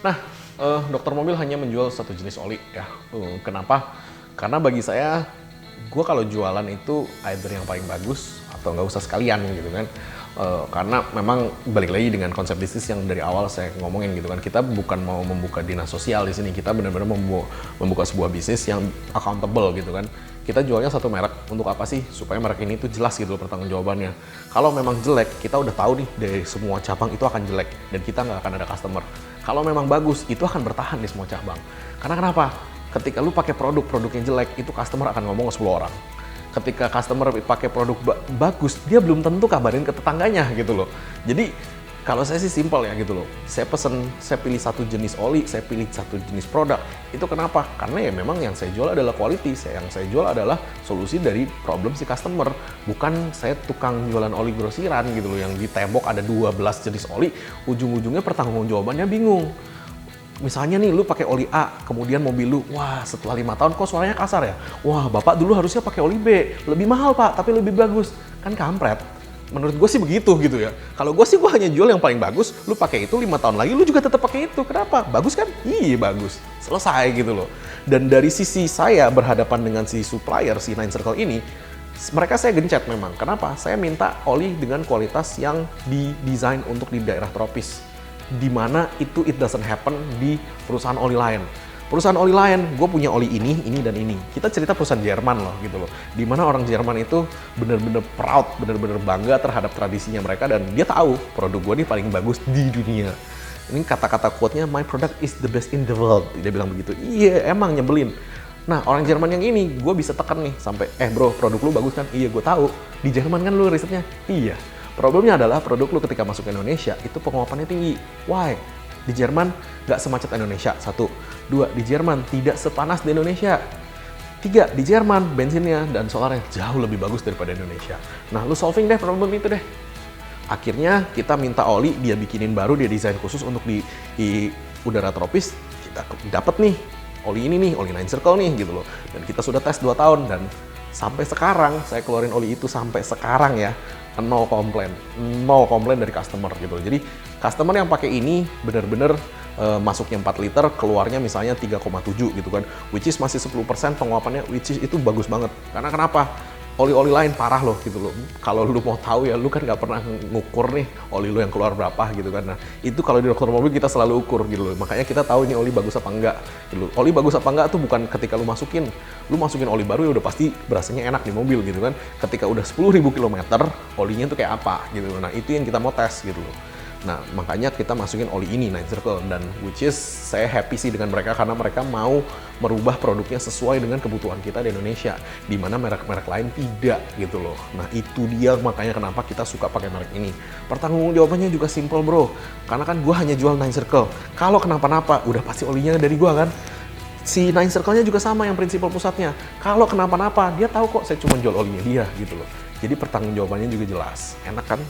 Nah, dokter mobil hanya menjual satu jenis oli ya. Kenapa? Karena bagi saya, gue kalau jualan itu either yang paling bagus atau nggak usah sekalian gitu kan. Karena memang balik lagi dengan konsep bisnis yang dari awal saya ngomongin gitu kan, kita bukan mau membuka dinas sosial di sini, kita benar-benar membuka sebuah bisnis yang accountable gitu kan. Kita jualnya satu merek, untuk apa sih? Supaya merek ini tuh jelas gitu loh pertanggungjawabannya. Kalau memang jelek, kita udah tahu nih dari semua cabang itu akan jelek dan kita nggak akan ada customer. Kalau memang bagus, itu akan bertahan di semua cabang. Karena kenapa? Ketika lu pakai produknya jelek, itu customer akan ngomong ke 10 orang. Ketika customer pakai produk bagus, dia belum tentu kabarin ke tetangganya gitu loh. Jadi kalau saya sih simpel ya gitu loh. Saya pilih satu jenis oli, saya pilih satu jenis produk. Itu kenapa? Karena ya memang yang saya jual adalah quality, yang saya jual adalah solusi dari problem si customer. Bukan saya tukang jualan oli grosiran gitu loh, yang di tembok ada 12 jenis oli, ujung-ujungnya pertanggungjawabannya bingung. Misalnya nih, lu pakai oli A, kemudian mobil lu, wah setelah 5 tahun kok suaranya kasar ya? Wah, bapak dulu harusnya pakai oli B, lebih mahal pak, tapi lebih bagus. Kan kampret. Menurut gue sih begitu gitu ya. Kalau gue sih gue hanya jual yang paling bagus, lu pakai itu 5 tahun lagi, lu juga tetap pakai itu. Kenapa? Bagus kan? Iya bagus. Selesai gitu loh. Dan dari sisi saya berhadapan dengan si supplier, si Nine Circle ini, mereka saya gencet memang. Kenapa? Saya minta oli dengan kualitas yang didesain untuk di daerah tropis, di mana itu it doesn't happen di perusahaan oli lain. Perusahaan oli lain, gue punya oli ini, dan ini. Kita cerita perusahaan Jerman loh gitu loh. Di mana orang Jerman itu bener-bener proud, bener-bener bangga terhadap tradisinya mereka, dan dia tahu produk gue ini paling bagus di dunia. Ini kata-kata quote-nya, my product is the best in the world. Dia bilang begitu. Iya, emang nyebelin. Nah, orang Jerman yang ini, gue bisa tekan nih sampai, bro, produk lu bagus kan? Iya, gue tahu. Di Jerman kan lu risetnya? Iya. Problemnya adalah produk lu ketika masuk ke Indonesia itu penguapannya tinggi. Why? Di Jerman nggak semacet Indonesia. 1. 2. Di Jerman tidak sepanas di Indonesia. 3. Di Jerman bensinnya dan solarnya jauh lebih bagus daripada Indonesia. Nah, lu solving deh problem itu deh. Akhirnya kita minta oli, dia bikinin baru, dia desain khusus untuk di udara tropis. Kita dapat nih oli ini nih, oli Nine Circle nih gitu loh. Dan kita sudah tes 2 tahun dan sampai sekarang saya keluarin oli itu sampai sekarang ya, no komplain dari customer gitu. Jadi customer yang pakai ini bener-bener masuknya 4 liter, keluarnya misalnya 3,7 gitu kan, which is masih 10% penguapannya, which is itu bagus banget. Karena kenapa? Oli-oli lain parah loh gitu loh. Kalau lu mau tahu ya, lu kan nggak pernah ngukur nih oli lu yang keluar berapa gitu kan. Nah itu kalau di dokter mobil kita selalu ukur gitu loh. Makanya kita tahu ini oli bagus apa enggak gitu loh. Oli bagus apa enggak tuh bukan ketika lu masukin oli baru ya udah pasti berasanya enak di mobil gitu kan. Ketika udah 10.000 km, olinya tuh kayak apa gitu loh. Nah itu yang kita mau tes gitu loh. Nah, makanya kita masukin oli ini, Nine Circle, dan which is saya happy sih dengan mereka karena mereka mau merubah produknya sesuai dengan kebutuhan kita di Indonesia, di mana merek-merek lain tidak gitu loh. Nah, itu dia makanya kenapa kita suka pakai merek ini. Pertanggungjawabannya juga simple bro, karena kan gue hanya jual Nine Circle. Kalau kenapa-napa, udah pasti olinya dari gue kan. Si Nine Circle-nya juga sama yang prinsipal pusatnya. Kalau kenapa-napa, dia tahu kok saya cuma jual olinya dia gitu loh. Jadi pertanggungjawabannya juga jelas. Enak kan?